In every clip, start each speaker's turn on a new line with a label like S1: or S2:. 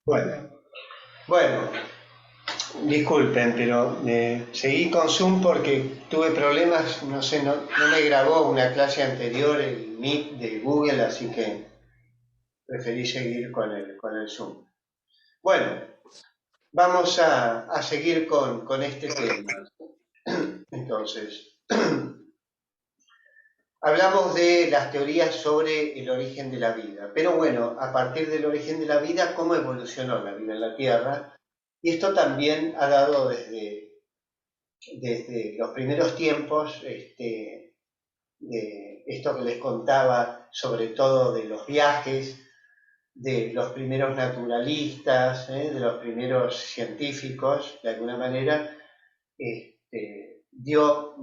S1: Bueno, bueno, disculpen, pero seguí con Zoom porque tuve problemas, no sé, no me grabó una clase anterior el Meet de Google, así que preferí seguir con el Zoom. Bueno, vamos a seguir con este tema. Entonces, hablamos de las teorías sobre el origen de la vida, pero bueno, a partir del origen de la vida, ¿cómo evolucionó la vida en la Tierra? Y esto también ha dado desde los primeros tiempos, de esto que les contaba, sobre todo de los viajes, de los primeros naturalistas, de los primeros científicos, de alguna manera, dio,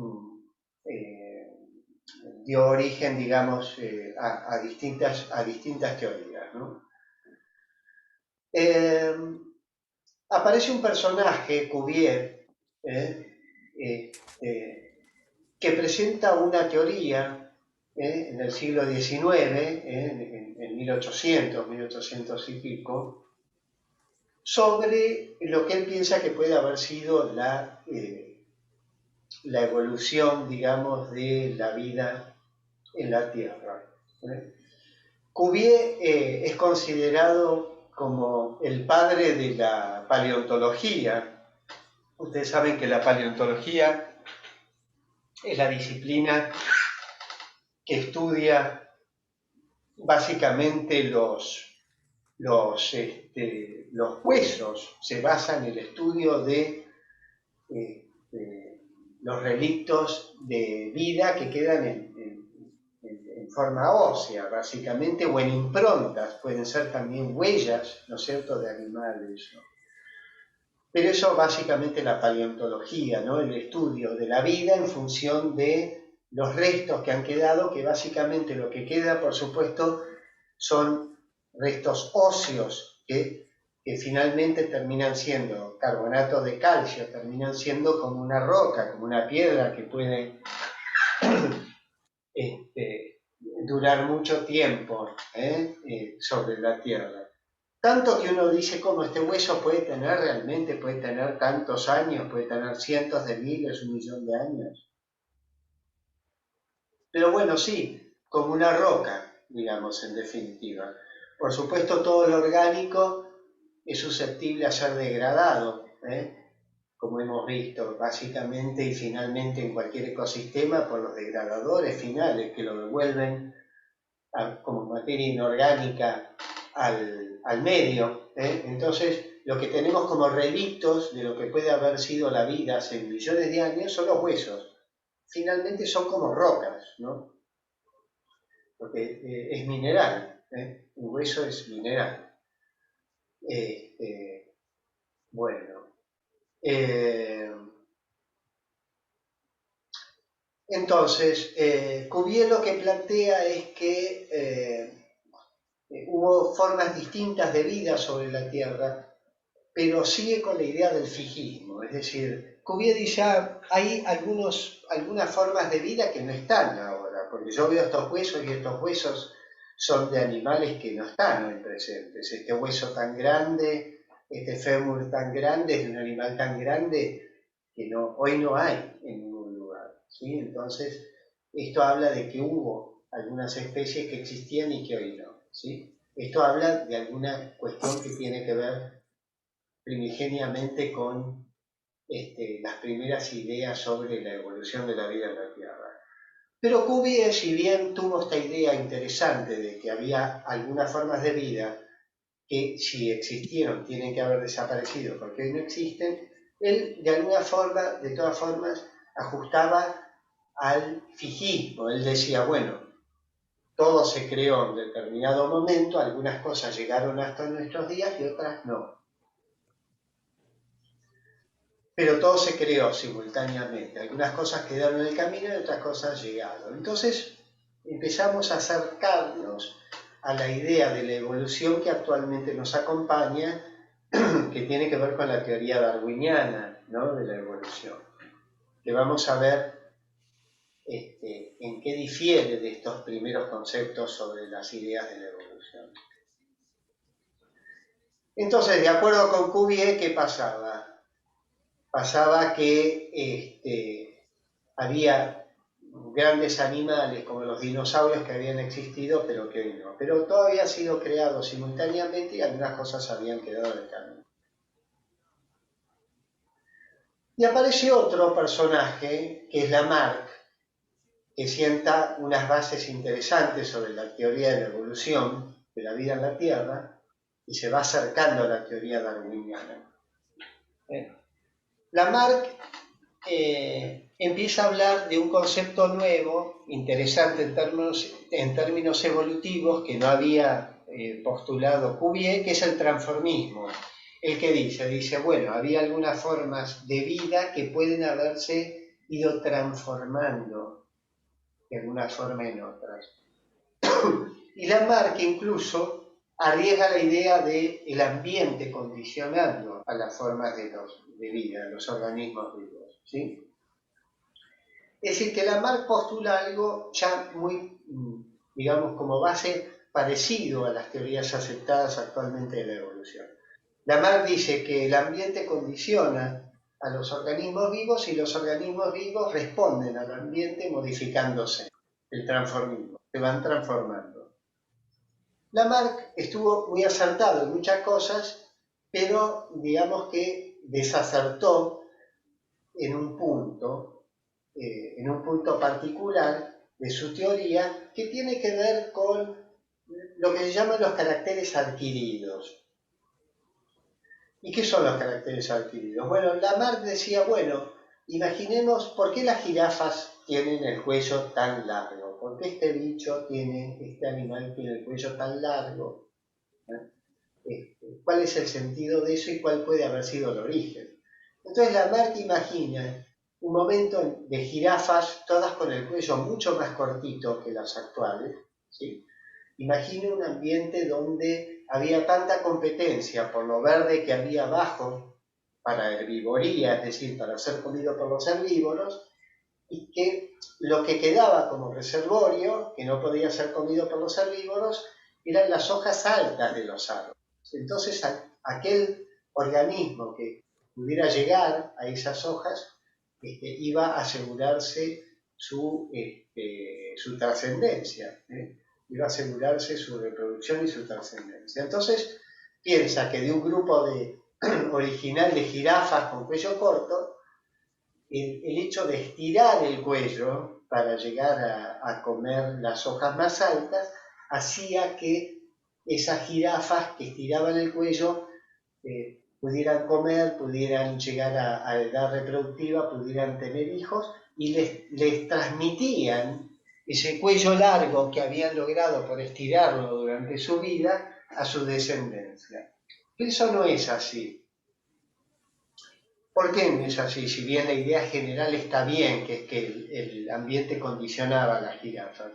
S1: dio origen, digamos, a distintas teorías, ¿no? Eh, Aparece un personaje, Cuvier, ¿eh? Que presenta una teoría en el siglo XIX, en 1800 y pico, sobre lo que él piensa que puede haber sido la evolución, digamos, de la vida en la Tierra. Cuvier es considerado como el padre de la paleontología. Ustedes saben que la paleontología es la disciplina que estudia básicamente los huesos, se basa en el estudio de los relictos de vida que quedan en forma ósea, básicamente, o en improntas, pueden ser también huellas, ¿no es cierto?, de animales, ¿no? Pero eso básicamente la paleontología, ¿no?, el estudio de la vida en función de los restos que han quedado, que básicamente lo que queda, por supuesto, son restos óseos que finalmente terminan siendo carbonatos de calcio, terminan siendo como una roca, como una piedra que puede durar mucho tiempo sobre la Tierra. Tanto que uno dice, ¿cómo este hueso puede tener realmente, puede tener tantos años, puede tener cientos de miles, 1 millón de años? Pero bueno, sí, como una roca, digamos, en definitiva. Por supuesto, todo lo orgánico es susceptible a ser degradado, como hemos visto, básicamente y finalmente en cualquier ecosistema por los degradadores finales que lo devuelven como materia inorgánica al medio. Entonces, lo que tenemos como relictos de lo que puede haber sido la vida hace millones de años son los huesos. Finalmente son como rocas, ¿no? Porque es mineral, un hueso es mineral. Bueno, eh, entonces, Cuvier lo que plantea es que hubo formas distintas de vida sobre la Tierra, pero sigue con la idea del fijismo, es decir, Cuvier dice, hay algunas formas de vida que no están ahora, porque yo veo estos huesos y estos huesos son de animales que no están hoy presentes. Este hueso tan grande, este fémur tan grande, es de un animal tan grande que hoy no hay en ningún lugar, ¿sí? Entonces, esto habla de que hubo algunas especies que existían y que hoy no, ¿sí? Esto habla de alguna cuestión que tiene que ver primigeniamente con las primeras ideas sobre la evolución de la vida en la Tierra. Pero Cuvier, si bien tuvo esta idea interesante de que había algunas formas de vida que si existieron tienen que haber desaparecido porque hoy no existen, él de alguna forma, de todas formas, ajustaba al fijismo. Él decía, bueno, todo se creó en determinado momento, algunas cosas llegaron hasta nuestros días y otras no. Pero todo se creó simultáneamente. Algunas cosas quedaron en el camino y otras cosas llegaron. Entonces empezamos a acercarnos a la idea de la evolución que actualmente nos acompaña, que tiene que ver con la teoría darwiniana, ¿no?, de la evolución, que vamos a ver en qué difiere de estos primeros conceptos sobre las ideas de la evolución. Entonces, de acuerdo con Cuvier, ¿qué pasaba? Pasaba que había grandes animales como los dinosaurios que habían existido, pero que hoy no. Pero todo había sido creado simultáneamente y algunas cosas habían quedado en el camino. Y aparece otro personaje, que es Lamarck, que sienta unas bases interesantes sobre la teoría de la evolución de la vida en la Tierra y se va acercando a la teoría darwiniana. Lamarck empieza a hablar de un concepto nuevo, interesante en términos evolutivos, que no había postulado Cuvier, que es el transformismo. El que dice, bueno, había algunas formas de vida que pueden haberse ido transformando de alguna forma en otras. Y Lamarck incluso arriesga la idea del ambiente condicionando a las formas de vida, a los organismos vivos, ¿sí? Es decir, que Lamarck postula algo ya muy, digamos, como base parecido a las teorías aceptadas actualmente de la evolución. Lamarck dice que el ambiente condiciona a los organismos vivos y los organismos vivos responden al ambiente modificándose, el transformismo, se van transformando. Lamarck estuvo muy acertado en muchas cosas, pero digamos que desacertó en un punto particular de su teoría que tiene que ver con lo que se llaman los caracteres adquiridos. ¿Y qué son los caracteres adquiridos? Bueno, Lamarck decía, bueno, imaginemos por qué las jirafas tienen el cuello tan largo, por qué este animal tiene el cuello tan largo, cuál es el sentido de eso y cuál puede haber sido el origen. Entonces Lamarck imagina un momento de jirafas, todas con el cuello mucho más cortito que las actuales, ¿sí? Imagina un ambiente donde había tanta competencia por lo verde que había abajo para herbivoría, es decir, para ser comido por los herbívoros, y que lo que quedaba como reservorio, que no podía ser comido por los herbívoros, eran las hojas altas de los árboles. Entonces, aquel organismo que pudiera llegar a esas hojas iba a asegurarse su trascendencia, iba a asegurarse su reproducción y su trascendencia. Entonces, piensa que de un grupo original de jirafas con cuello corto, el hecho de estirar el cuello para llegar a comer las hojas más altas hacía que esas jirafas que estiraban el cuello pudieran comer, pudieran llegar a edad reproductiva, pudieran tener hijos y les transmitían ese cuello largo que habían logrado por estirarlo durante su vida a su descendencia. Pero eso no es así. ¿Por qué no es así? Si bien la idea general está bien, que es que el ambiente condicionaba a las jirafas.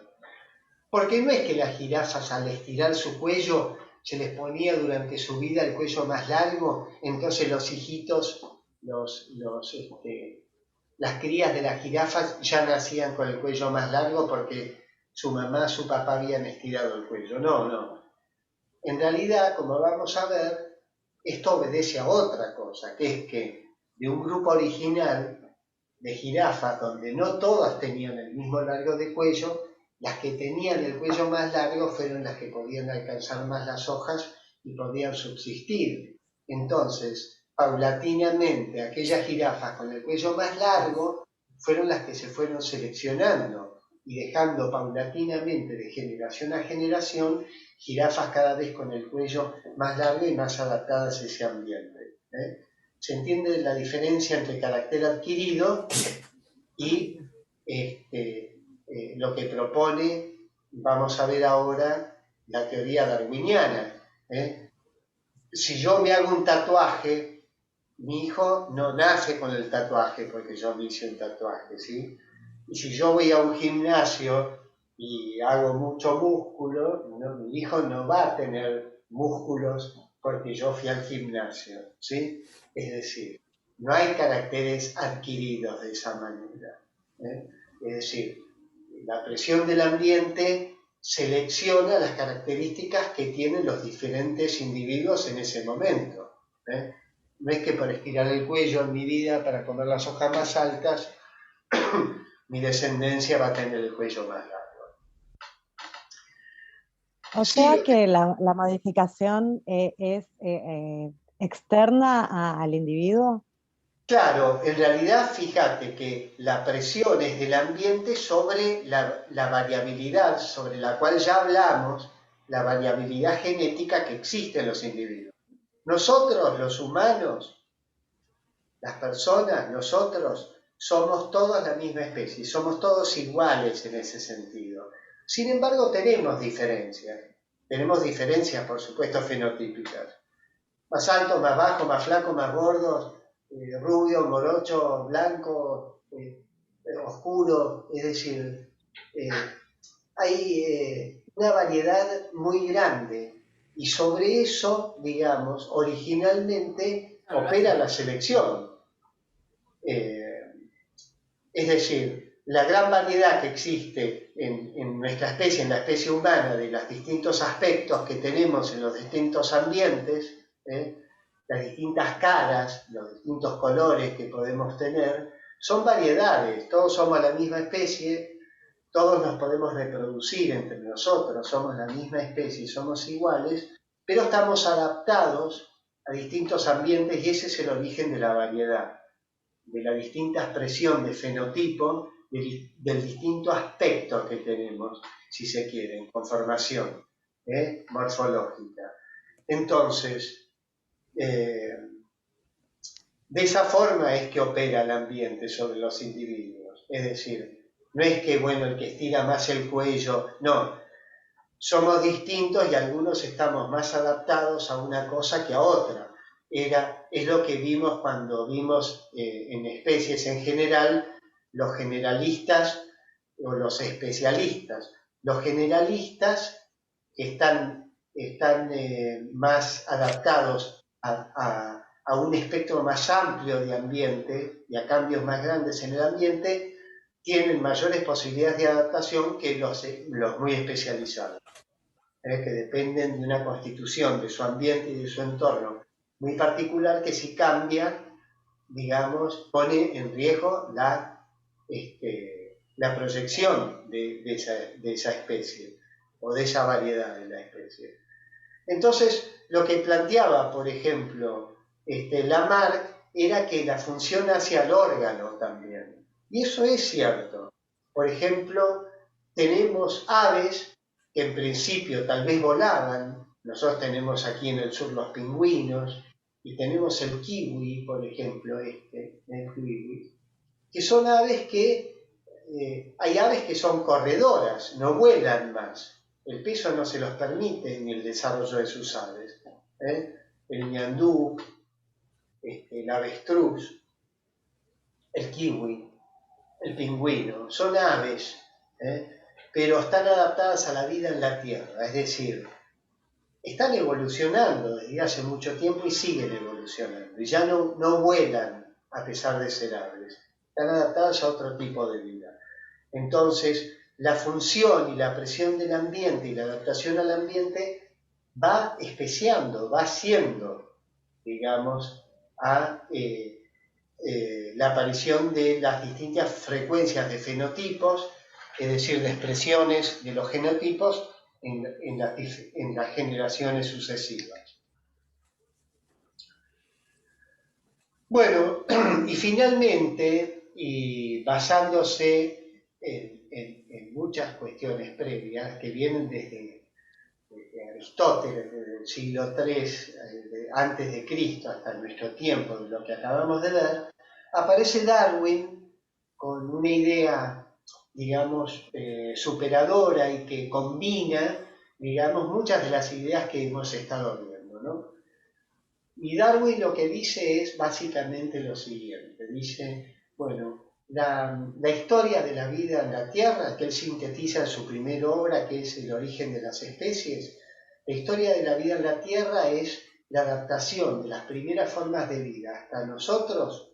S1: Porque no es que las jirafas al estirar su cuello se les ponía durante su vida el cuello más largo, entonces los hijitos, las crías de las jirafas ya nacían con el cuello más largo porque su mamá, su papá habían estirado el cuello. No, no. En realidad, como vamos a ver, esto obedece a otra cosa, que es que de un grupo original de jirafas donde no todas tenían el mismo largo de cuello, las que tenían el cuello más largo fueron las que podían alcanzar más las hojas y podían subsistir. Entonces, paulatinamente, aquellas jirafas con el cuello más largo fueron las que se fueron seleccionando y dejando paulatinamente de generación a generación jirafas cada vez con el cuello más largo y más adaptadas a ese ambiente. ¿Se entiende la diferencia entre carácter adquirido y lo que propone, vamos a ver ahora, la teoría darwiniana? Si yo me hago un tatuaje, mi hijo no nace con el tatuaje porque yo me hice un tatuaje, ¿sí? Y si yo voy a un gimnasio y hago mucho músculo, mi hijo no va a tener músculos porque yo fui al gimnasio, ¿sí? Es decir, no hay caracteres adquiridos de esa manera. Es decir, la presión del ambiente selecciona las características que tienen los diferentes individuos en ese momento. No es que por estirar el cuello en mi vida para comer las hojas más altas, mi descendencia va a tener el cuello más largo.
S2: O
S1: Sí,
S2: sea que la modificación es externa al individuo.
S1: claro, en realidad fíjate que la presión es del ambiente sobre la variabilidad, sobre la cual ya hablamos, la variabilidad genética que existe en los individuos. Nosotros, los humanos, las personas, nosotros, somos todos la misma especie, somos todos iguales en ese sentido. Sin embargo, tenemos diferencias, por supuesto, fenotípicas. Más altos, más bajos, más flacos, más gordos, rubio, morocho, blanco, oscuro, es decir, hay una variedad muy grande y sobre eso, digamos, originalmente opera la selección. Es decir, la gran variedad que existe en nuestra especie, en la especie humana, de los distintos aspectos que tenemos en los distintos ambientes, las distintas caras, los distintos colores que podemos tener, son variedades. Todos somos la misma especie, todos nos podemos reproducir entre nosotros, somos la misma especie, somos iguales, pero estamos adaptados a distintos ambientes y ese es el origen de la variedad, de la distinta expresión de fenotipo, del distinto aspecto que tenemos, si se quiere, en conformación morfológica. Entonces, de esa forma es que opera el ambiente sobre los individuos. Es decir, no es que, bueno, el que estira más el cuello, no. Somos distintos y algunos estamos más adaptados a una cosa que a otra. Es lo que vimos cuando vimos en especies en general, los generalistas o los especialistas. Los generalistas están más adaptados a un espectro más amplio de ambiente y a cambios más grandes en el ambiente, tienen mayores posibilidades de adaptación que los muy especializados, que dependen de una constitución de su ambiente y de su entorno muy particular que si cambia, digamos, pone en riesgo la proyección de esa especie o de esa variedad de la especie. Entonces, lo que planteaba, por ejemplo, Lamarck era que la función hacia el órgano también. Y eso es cierto. Por ejemplo, tenemos aves que en principio tal vez volaban. Nosotros tenemos aquí en el sur los pingüinos y tenemos el kiwi, por ejemplo, el kiwi, que son aves que, hay aves que son corredoras, no vuelan más. El peso no se los permite ni el desarrollo de sus aves. El ñandú, el avestruz, el kiwi, el pingüino, son aves, pero están adaptadas a la vida en la Tierra, es decir, están evolucionando desde hace mucho tiempo y siguen evolucionando, y ya no vuelan a pesar de ser aves, están adaptadas a otro tipo de vida. Entonces, la función y la presión del ambiente y la adaptación al ambiente va especiando, va haciendo, digamos, a la aparición de las distintas frecuencias de fenotipos, es decir, de expresiones de los genotipos en las generaciones sucesivas. Bueno, y finalmente, y basándose en muchas cuestiones previas que vienen desde Aristóteles, desde el siglo III antes de Cristo hasta nuestro tiempo, de lo que acabamos de ver, aparece Darwin con una idea, digamos, superadora y que combina, digamos, muchas de las ideas que hemos estado viendo, ¿no? Y Darwin lo que dice es básicamente lo siguiente, dice, bueno, la historia de la vida en la Tierra, que él sintetiza en su primera obra, que es El origen de las especies, la historia de la vida en la Tierra es la adaptación de las primeras formas de vida hasta nosotros,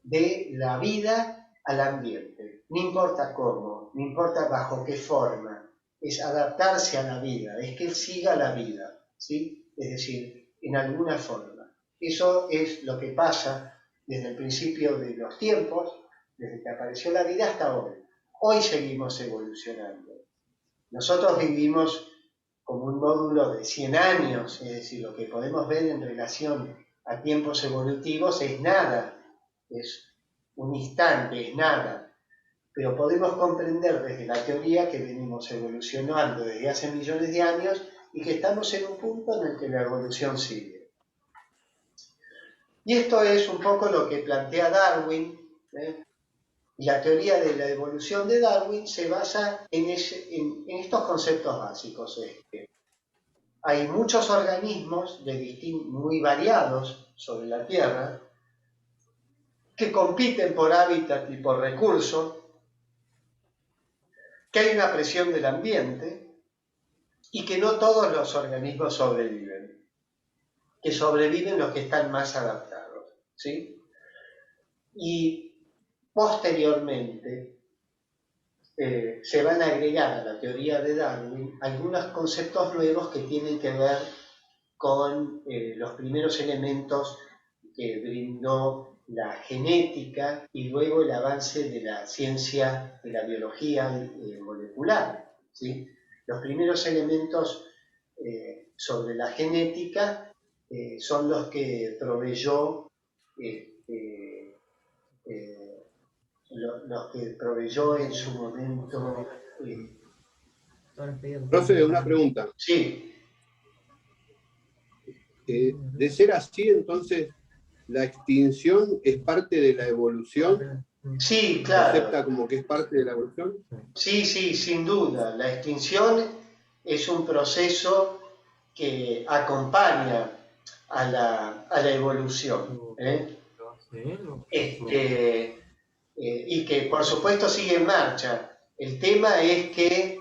S1: de la vida al ambiente. No importa cómo, no importa bajo qué forma, es adaptarse a la vida, es que él siga la vida, ¿sí? Es decir, en alguna forma. Eso es lo que pasa desde el principio de los tiempos, desde que apareció la vida hasta hoy. Hoy seguimos evolucionando. Nosotros vivimos como un módulo de 100 años, es decir, lo que podemos ver en relación a tiempos evolutivos es nada, es un instante, es nada. Pero podemos comprender desde la teoría que venimos evolucionando desde hace millones de años y que estamos en un punto en el que la evolución sigue. Y esto es un poco lo que plantea Darwin, ¿eh? Y la teoría de la evolución de Darwin se basa en estos conceptos básicos. Hay muchos organismos muy variados sobre la Tierra que compiten por hábitat y por recursos, que hay una presión del ambiente y que no todos los organismos sobreviven, que sobreviven los que están más adaptados, ¿sí? Y posteriormente se van a agregar a la teoría de Darwin algunos conceptos nuevos que tienen que ver con los primeros elementos que brindó la genética y luego el avance de la ciencia de la biología molecular, ¿sí? Los primeros elementos sobre la genética son los que proveyó en su momento.
S3: Profe, una pregunta.
S1: Sí.
S3: De ser así, entonces, ¿la extinción es parte de la evolución?
S1: Sí, claro.
S3: ¿Se acepta como que es parte de la evolución?
S1: Sí, sí, sin duda. La extinción es un proceso que acompaña a la evolución. Y que, por supuesto, sigue en marcha. El tema es que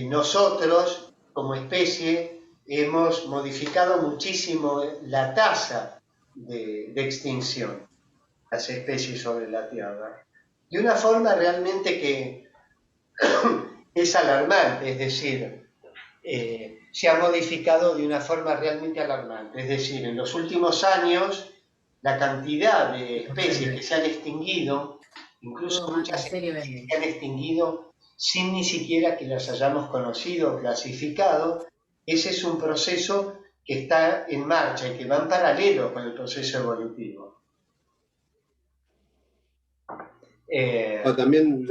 S1: nosotros, como especie, hemos modificado muchísimo la tasa de extinción de las especies sobre la Tierra. De una forma realmente que es alarmante, es decir, se ha modificado de una forma realmente alarmante. Es decir, en los últimos años, la cantidad de especies que se han extinguido, incluso muchas especies que han extinguido sin ni siquiera que las hayamos conocido o clasificado, ese es un proceso que está en marcha y que va en paralelo con el proceso evolutivo.
S3: También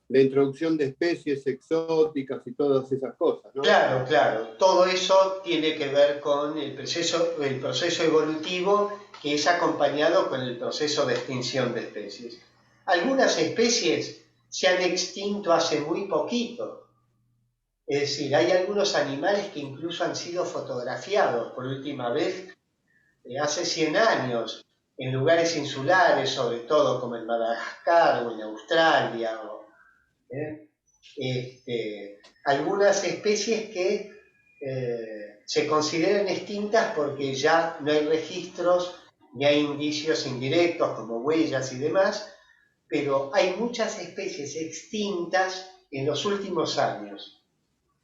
S3: la introducción de especies exóticas y todas esas cosas, ¿no?
S1: Claro, claro. Todo eso tiene que ver con el proceso evolutivo que es acompañado con el proceso de extinción de especies. Algunas especies se han extinto hace muy poquito. Es decir, hay algunos animales que incluso han sido fotografiados por última vez hace 100 años, en lugares insulares, sobre todo como en Madagascar o en Australia. Algunas especies que se consideran extintas porque ya no hay registros ni hay indicios indirectos como huellas y demás, pero hay muchas especies extintas en los últimos años.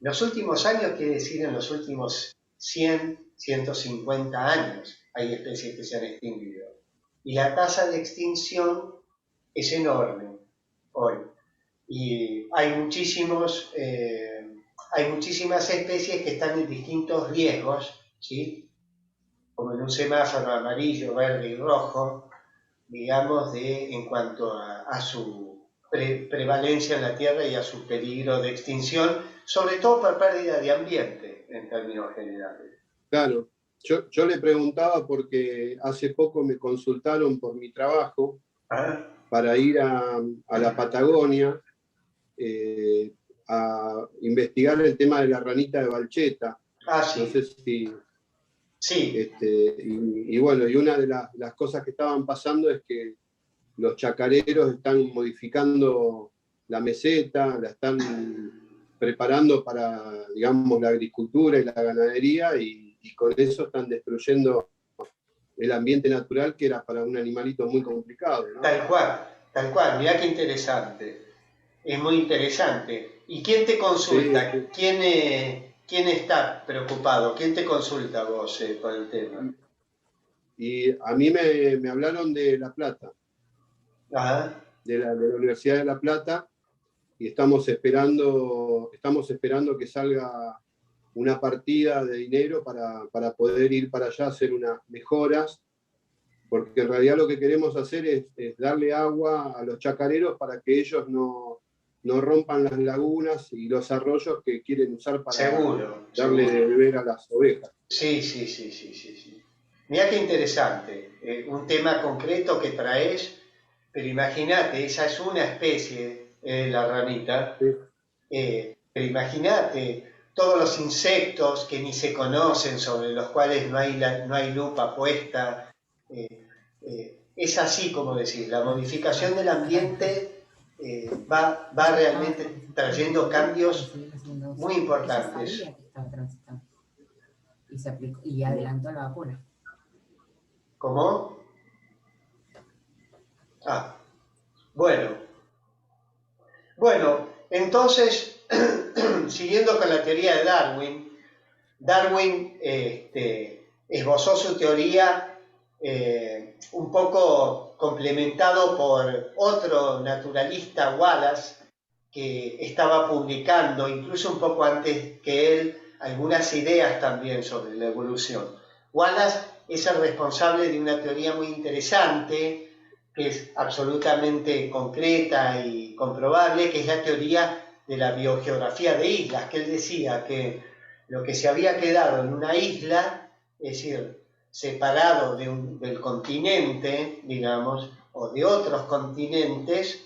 S1: Los últimos años quiere decir en los últimos 100, 150 años hay especies que se han extinguido. Y la tasa de extinción es enorme hoy. Y hay muchísimas especies que están en distintos riesgos, ¿sí? Como en un semáforo amarillo, verde y rojo, digamos, en cuanto a su prevalencia en la Tierra y a su peligro de extinción, sobre todo por pérdida de ambiente, en términos generales.
S3: Claro, yo le preguntaba porque hace poco me consultaron por mi trabajo para ir a la Patagonia a investigar el tema de la ranita de Balcheta.
S1: Sí.
S3: No sé si...
S1: Sí.
S3: Y bueno, y una de las cosas que estaban pasando es que los chacareros están modificando la meseta, la están preparando para, digamos, la agricultura y la ganadería, y con eso están destruyendo el ambiente natural que era para un animalito muy complicado, ¿no?
S1: Tal cual, mirá qué interesante. Es muy interesante. ¿Y quién te consulta?
S3: Sí,
S1: ¿Quién está preocupado? ¿Quién te consulta vos por el tema?
S3: y a mí me hablaron de La Plata,
S1: Ajá.
S3: de la Universidad de La Plata, y estamos esperando que salga una partida de dinero para poder ir para allá a hacer unas mejoras, porque en realidad lo que queremos hacer es darle agua a los chacareros para que ellos no rompan las lagunas y los arroyos que quieren usar para
S1: Seguro,
S3: darle de
S1: seguro.
S3: beber a las ovejas.
S1: Sí, sí, sí, sí, sí, sí. Mirá qué interesante. Un tema concreto que traes, pero imagínate, esa es una especie, la ranita,
S3: Sí,
S1: pero imagínate todos los insectos que ni se conocen, sobre los cuales no hay lupa puesta. Es así como decir, la modificación del ambiente va realmente trayendo cambios muy importantes.
S4: Ella sabía que estaba transitando y se aplicó y adelantó la vacuna.
S1: ¿Cómo? Ah, bueno. Bueno, entonces, siguiendo con la teoría de Darwin, Darwin esbozó su teoría un poco complementado por otro naturalista, Wallace, que estaba publicando, incluso un poco antes que él, algunas ideas también sobre la evolución. Wallace es el responsable de una teoría muy interesante, que es absolutamente concreta y comprobable, que es la teoría de la biogeografía de islas, que él decía que lo que se había quedado en una isla, es decir, separado del continente, digamos, o de otros continentes,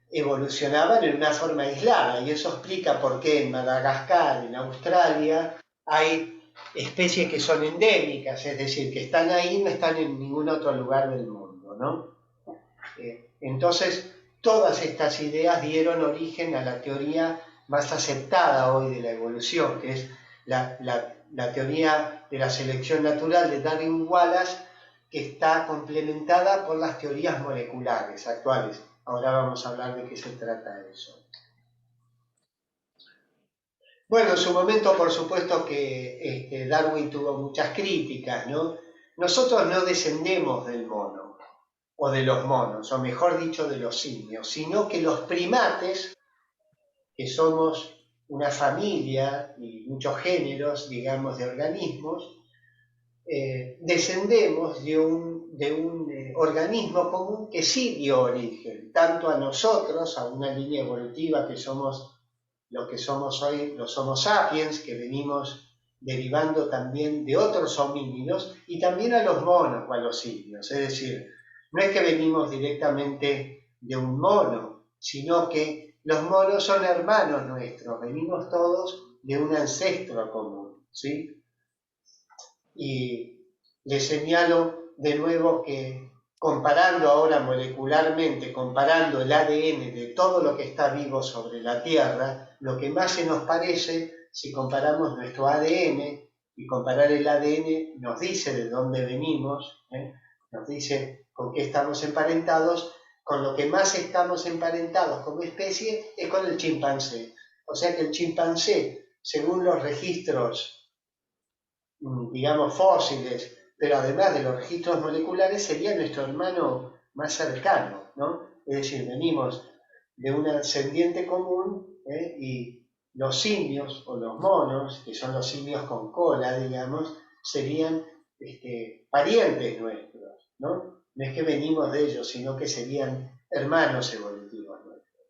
S1: evolucionaban en una forma aislada, y eso explica por qué en Madagascar, en Australia, hay especies que son endémicas, es decir, que están ahí, no están en ningún otro lugar del mundo, ¿no? Entonces, todas estas ideas dieron origen a la teoría más aceptada hoy de la evolución, que es la teoría de la selección natural de Darwin-Wallace, que está complementada por las teorías moleculares actuales. Ahora vamos a hablar de qué se trata eso. Bueno, en su momento, por supuesto que Darwin tuvo muchas críticas, ¿no? Nosotros no descendemos del mono, o de los monos, o mejor dicho, de los simios, sino que los primates, que somos una familia y muchos géneros, digamos, de organismos, descendemos de un organismo común que sí dio origen, tanto a nosotros, a una línea evolutiva que somos lo que somos hoy, los Homo sapiens, que venimos derivando también de otros homínidos, y también a los monos o a los simios. Es decir, no es que venimos directamente de un mono, sino que los monos son hermanos nuestros, venimos todos de un ancestro común, ¿sí? Y les señalo de nuevo que comparando ahora molecularmente, comparando el ADN de todo lo que está vivo sobre la Tierra, lo que más se nos parece, si comparamos nuestro ADN, y comparar el ADN nos dice de dónde venimos, nos dice con qué estamos emparentados, con lo que más estamos emparentados como especie es con el chimpancé. O sea que el chimpancé, según los registros, digamos, fósiles, pero además de los registros moleculares, sería nuestro hermano más cercano, ¿no? Es decir, venimos de un ascendiente común, y los simios o los monos, que son los simios con cola, digamos, serían parientes nuestros, ¿no? No es que venimos de ellos, sino que serían hermanos evolutivos nuestros.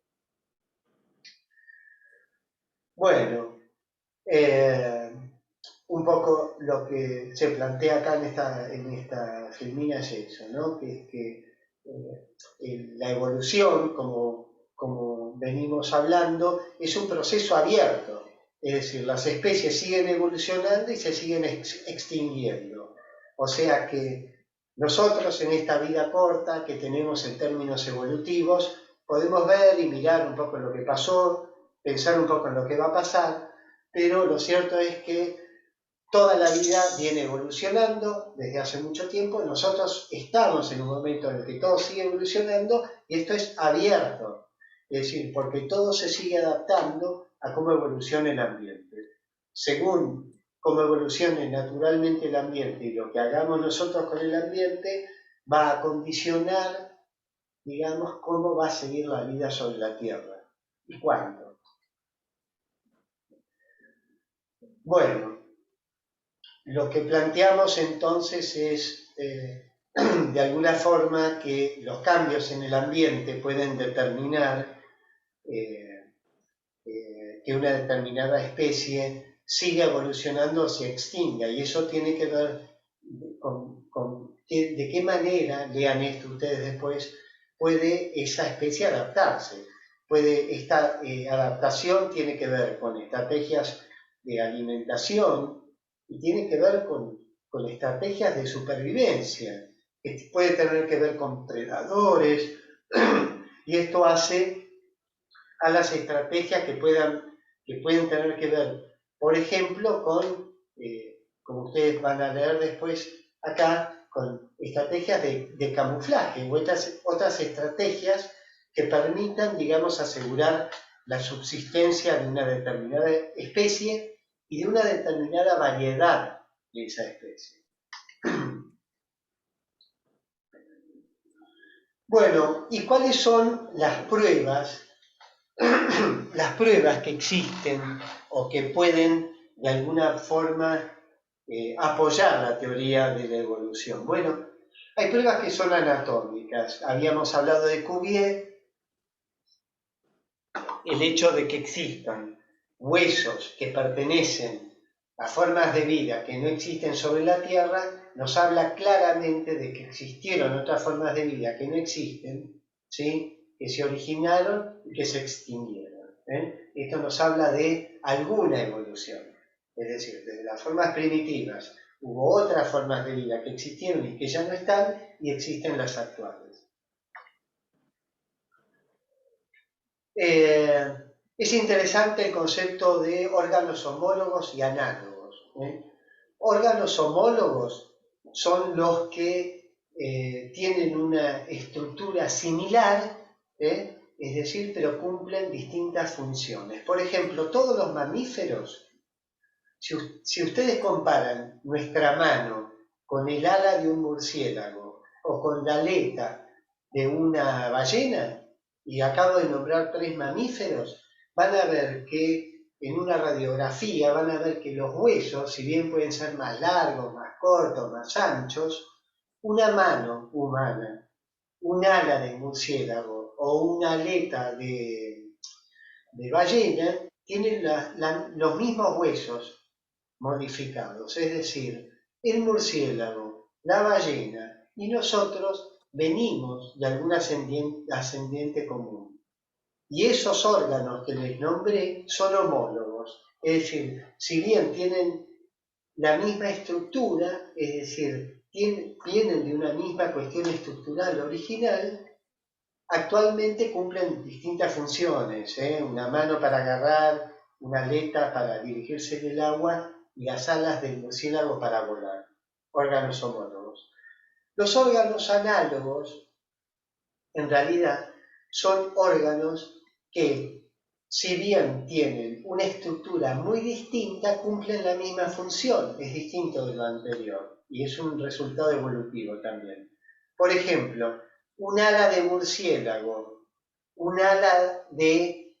S1: Bueno, un poco lo que se plantea acá en esta filmina es eso, ¿no? Que la evolución, como venimos hablando, es un proceso abierto. Es decir, las especies siguen evolucionando y se siguen extinguiendo. O sea que nosotros en esta vida corta que tenemos en términos evolutivos, podemos ver y mirar un poco lo que pasó, pensar un poco en lo que va a pasar, pero lo cierto es que toda la vida viene evolucionando desde hace mucho tiempo. Nosotros estamos en un momento en el que todo sigue evolucionando y esto es abierto. Es decir, porque todo se sigue adaptando a cómo evoluciona el ambiente. Según cómo evolucione naturalmente el ambiente y lo que hagamos nosotros con el ambiente, va a condicionar, digamos, cómo va a seguir la vida sobre la Tierra y cuándo. Bueno, lo que planteamos entonces es, de alguna forma, que los cambios en el ambiente pueden determinar que una determinada especie siga evolucionando o se extinga, y eso tiene que ver con de qué manera, lean esto ustedes después, puede esa especie adaptarse. Esta adaptación tiene que ver con estrategias de alimentación y tiene que ver con estrategias de supervivencia. Puede tener que ver con predadores y esto hace a las estrategias que pueden tener que ver, por ejemplo, como ustedes van a leer después acá, con estrategias de camuflaje u otras estrategias que permitan, digamos, asegurar la subsistencia de una determinada especie y de una determinada variedad de esa especie. Bueno, ¿y cuáles son las pruebas que existen o que pueden de alguna forma apoyar la teoría de la evolución? Bueno, hay pruebas que son anatómicas. Habíamos hablado de Cuvier, el hecho de que existan huesos que pertenecen a formas de vida que no existen sobre la Tierra, nos habla claramente de que existieron otras formas de vida que no existen, ¿sí?, que se originaron y que se extinguieron. Esto nos habla de alguna evolución. Es decir, desde las formas primitivas hubo otras formas de vida que existieron y que ya no están, y existen las actuales. Es interesante el concepto de órganos homólogos y análogos. Órganos homólogos son los que tienen una estructura similar, es decir, pero cumplen distintas funciones. Por ejemplo, todos los mamíferos, si ustedes comparan nuestra mano con el ala de un murciélago o con la aleta de una ballena, y acabo de nombrar 3 mamíferos, van a ver que en una radiografía van a ver que los huesos, si bien pueden ser más largos, más cortos, más anchos, una mano humana, un ala de murciélago o una aleta de ballena tienen los mismos huesos modificados. Es decir, el murciélago, la ballena y nosotros venimos de algún ascendiente común. Y esos órganos que les nombré son homólogos. Es decir, si bien tienen la misma estructura, es decir, vienen de una misma cuestión estructural original, actualmente cumplen distintas funciones. Una mano para agarrar, una aleta para dirigirse en el agua y las alas del murciélago para volar. Órganos homólogos. Los órganos análogos, en realidad, son órganos que, si bien tienen una estructura muy distinta, cumplen la misma función. Es distinto de lo anterior y es un resultado evolutivo también. Por ejemplo, un ala de murciélago, un ala de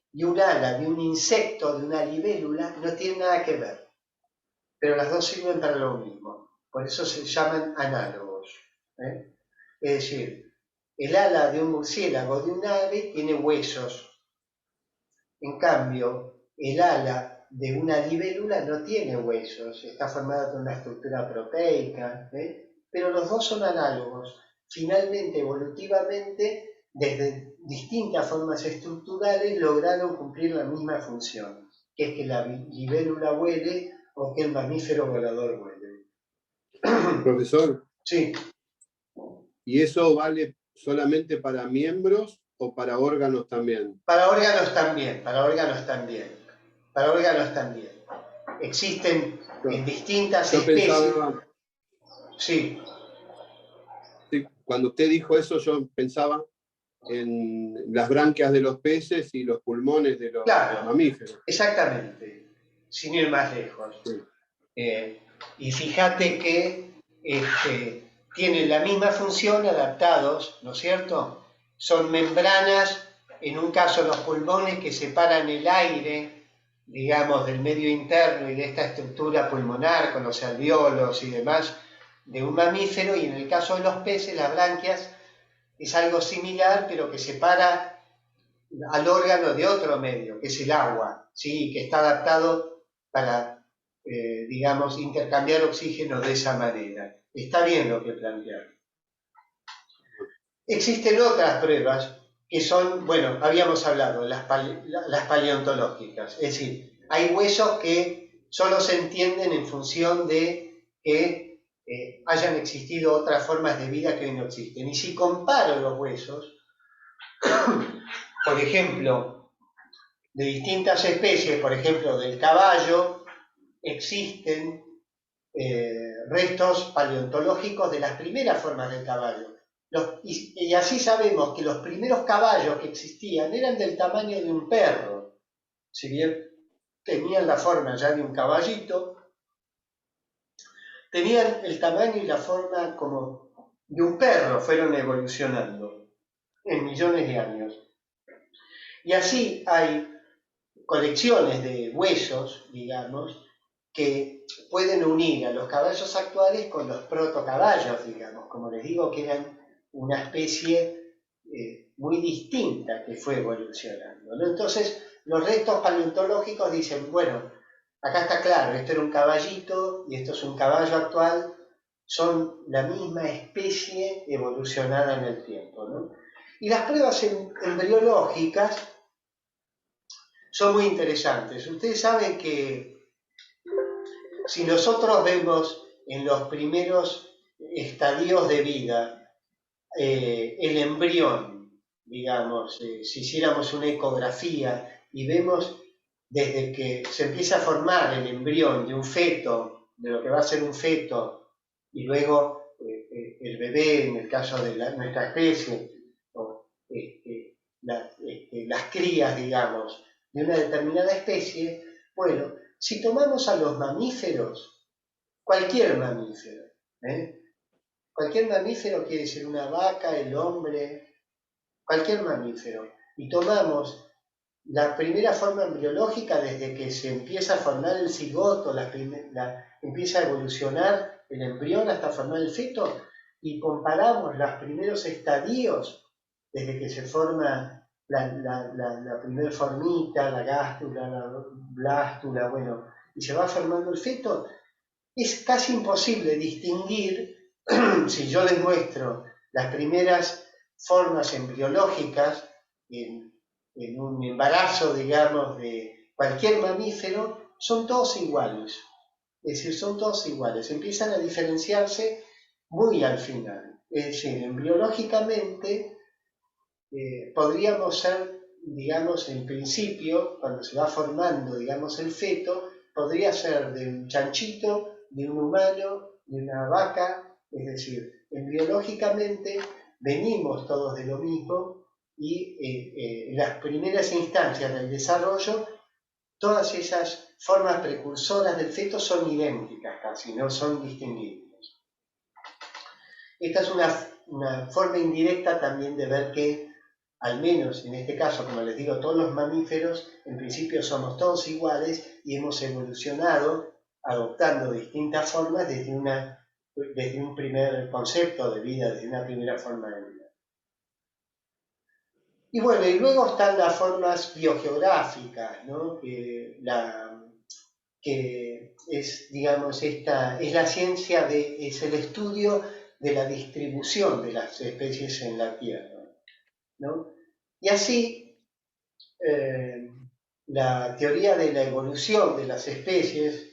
S1: un insecto, de una libélula, no tienen nada que ver, pero las dos sirven para lo mismo. Por eso se llaman análogos. Es decir, el ala de un murciélago, de un ave, tiene huesos. En cambio, el ala de una libélula no tiene huesos, está formada por una estructura proteica, pero los dos son análogos. Finalmente, evolutivamente, desde distintas formas estructurales, lograron cumplir la misma función, que es que la libélula vuele o que el mamífero volador vuele.
S3: Profesor.
S1: Sí.
S3: ¿Y eso vale solamente para miembros o para órganos también?
S1: Para órganos también, para órganos también. Para órganos también. Existen en distintas especies.
S3: Pensaba,
S1: sí.
S3: Cuando usted dijo eso, yo pensaba en las branquias de los peces y los pulmones de los mamíferos.
S1: Exactamente, sin ir más lejos.
S3: Sí.
S1: Y fíjate que tienen la misma función adaptados, ¿no es cierto? Son membranas, en un caso los pulmones que separan el aire, digamos, del medio interno y de esta estructura pulmonar con los alveolos y demás de un mamífero, y en el caso de los peces, las branquias, es algo similar, pero que separa al órgano de otro medio, que es el agua, ¿sí? Que está adaptado para, digamos, intercambiar oxígeno de esa manera. Está bien lo que plantearon. Existen otras pruebas que son, bueno, habíamos hablado, las paleontológicas, es decir, hay huesos que solo se entienden en función de que hayan existido otras formas de vida que hoy no existen. Y si comparo los huesos, por ejemplo, de distintas especies, por ejemplo, del caballo, existen restos paleontológicos de las primeras formas del caballo. Y así sabemos que los primeros caballos que existían eran del tamaño de un perro. Si bien tenían la forma ya de un caballito, tenían el tamaño y la forma como de un perro, fueron evolucionando en millones de años. Y así hay colecciones de huesos, digamos, que pueden unir a los caballos actuales con los protocaballos, digamos, como les digo, que eran una especie muy distinta que fue evolucionando, ¿no? Entonces, los restos paleontológicos dicen, bueno, acá está claro, esto era un caballito y esto es un caballo actual, son la misma especie evolucionada en el tiempo, ¿no? Y las pruebas embriológicas son muy interesantes. Ustedes saben que si nosotros vemos en los primeros estadios de vida el embrión, digamos, si hiciéramos una ecografía y vemos desde que se empieza a formar el embrión de un feto, de lo que va a ser un feto, y luego el bebé, en el caso de nuestra especie, o las crías, digamos, de una determinada especie, bueno, si tomamos a los mamíferos, cualquier mamífero quiere decir una vaca, el hombre, cualquier mamífero, y tomamos la primera forma embriológica desde que se empieza a formar el cigoto, empieza a evolucionar el embrión hasta formar el feto, y comparamos los primeros estadios desde que se forma la primera formita, la gástula, la blástula, bueno, y se va formando el feto, es casi imposible distinguir, si yo les muestro las primeras formas embriológicas en un embarazo, digamos, de cualquier mamífero, son todos iguales. Es decir, son todos iguales, empiezan a diferenciarse muy al final. Es decir, embriológicamente podríamos ser, digamos, en principio, cuando se va formando, digamos, el feto, podría ser de un chanchito, de un humano, de una vaca, es decir, embriológicamente venimos todos de lo mismo y en las primeras instancias del desarrollo, todas esas formas precursoras del feto son idénticas casi, no son distinguibles. Esta es una forma indirecta también de ver que, al menos en este caso, como les digo, todos los mamíferos, en principio somos todos iguales y hemos evolucionado adoptando distintas formas desde un primer concepto de vida, desde una primera forma de vida. Y bueno, y luego están las formas biogeográficas, ¿no? Que es, digamos, es la ciencia, es el estudio de la distribución de las especies en la Tierra, ¿no? Y así, la teoría de la evolución de las especies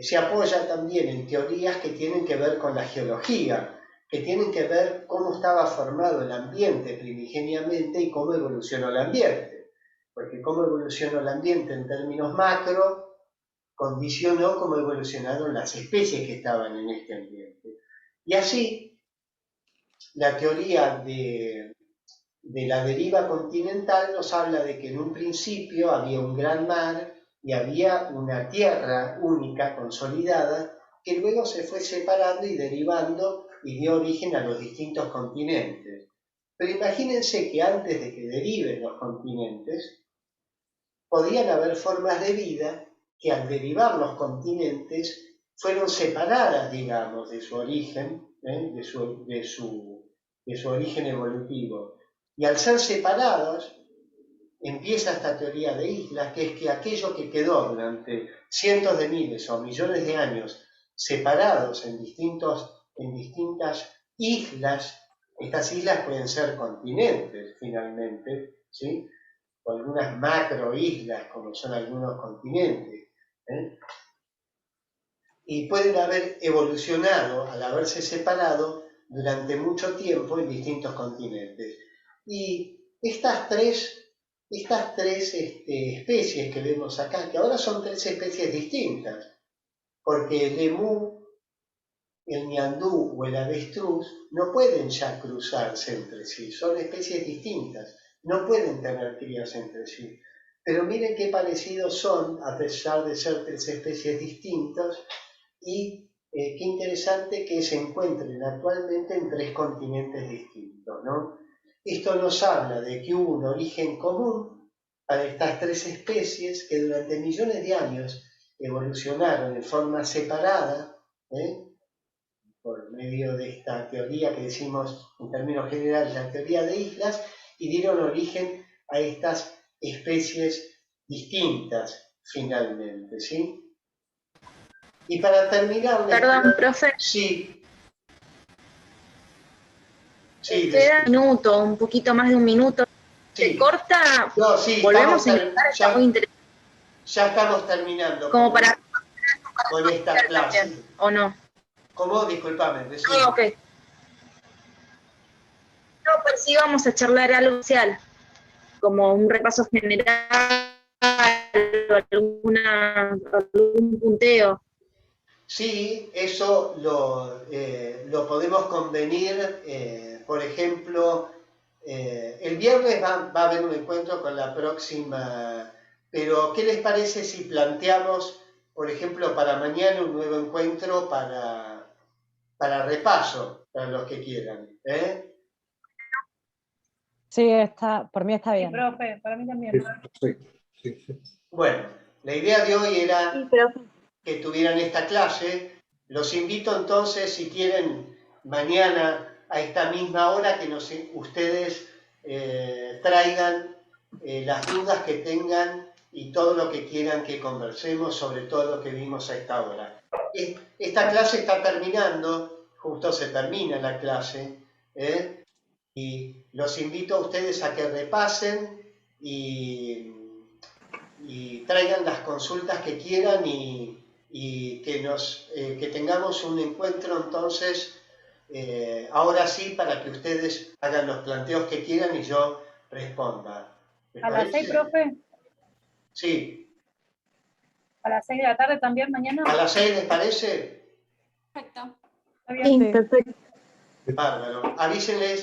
S1: se apoya también en teorías que tienen que ver con la geología, que tienen que ver cómo estaba formado el ambiente primigeniamente y cómo evolucionó el ambiente. Porque cómo evolucionó el ambiente en términos macro condicionó cómo evolucionaron las especies que estaban en este ambiente. Y así, la teoría de de la deriva continental nos habla de que en un principio había un gran mar y había una tierra única, consolidada, que luego se fue separando y derivando y dio origen a los distintos continentes. Pero imagínense que antes de que deriven los continentes, podían haber formas de vida que al derivar los continentes fueron separadas, digamos, de su origen, de su origen evolutivo. Y al ser separados, empieza esta teoría de islas, que es que aquello que quedó durante cientos de miles o millones de años separados en distintas islas, estas islas pueden ser continentes finalmente, ¿sí? O algunas macroislas como son algunos continentes, ¿eh? Y pueden haber evolucionado al haberse separado durante mucho tiempo en distintos continentes. Y estas tres especies que vemos acá, que ahora son tres especies distintas, porque el emú, el ñandú o el avestruz no pueden ya cruzarse entre sí, son especies distintas, no pueden tener crías entre sí. Pero miren qué parecidos son, a pesar de ser tres especies distintas, y qué interesante que se encuentren actualmente en tres continentes distintos, ¿no? Esto nos habla de que hubo un origen común para estas tres especies que durante millones de años evolucionaron en forma separada, por medio de esta teoría que decimos en términos generales la teoría de islas, y dieron origen a estas especies distintas finalmente, ¿sí? Y para terminar...
S5: Perdón, profe.
S1: Sí. Sí,
S5: Queda un minuto, un poquito más de un minuto.
S1: sí.
S5: ¿Se corta?
S1: No, sí,
S5: volvemos a intentar, está muy interesante.
S1: Ya estamos terminando.
S5: Como para...
S1: con esta clase.
S5: ¿O no?
S1: ¿Cómo? Disculpame. Decime.
S5: Ah, ok. No, pues sí vamos a charlar algo social, como un repaso general, algún punteo.
S1: Sí, eso lo podemos convenir, por ejemplo, el viernes va a haber un encuentro con la próxima, pero ¿qué les parece si planteamos, por ejemplo, para mañana un nuevo encuentro para repaso, para los que quieran?
S2: Sí, por mí está bien.
S6: Sí, profe, para mí también.
S3: Sí.
S1: Bueno, la idea de hoy era...
S5: Sí, profe.
S1: Que tuvieran esta clase. Los invito entonces, si quieren, mañana a esta misma hora que ustedes traigan las dudas que tengan y todo lo que quieran que conversemos sobre todo lo que vimos a esta hora. Esta clase está terminando, justo se termina la clase, y los invito a ustedes a que repasen y traigan las consultas que quieran y que tengamos un encuentro entonces, ahora sí, para que ustedes hagan los planteos que quieran y yo responda.
S6: ¿A las 6, profe?
S1: Sí.
S6: ¿A las 6 de la tarde también mañana?
S1: ¿A las 6 les parece?
S6: Perfecto.
S5: Sí, perfecto.
S1: Bárbaro. Avísenle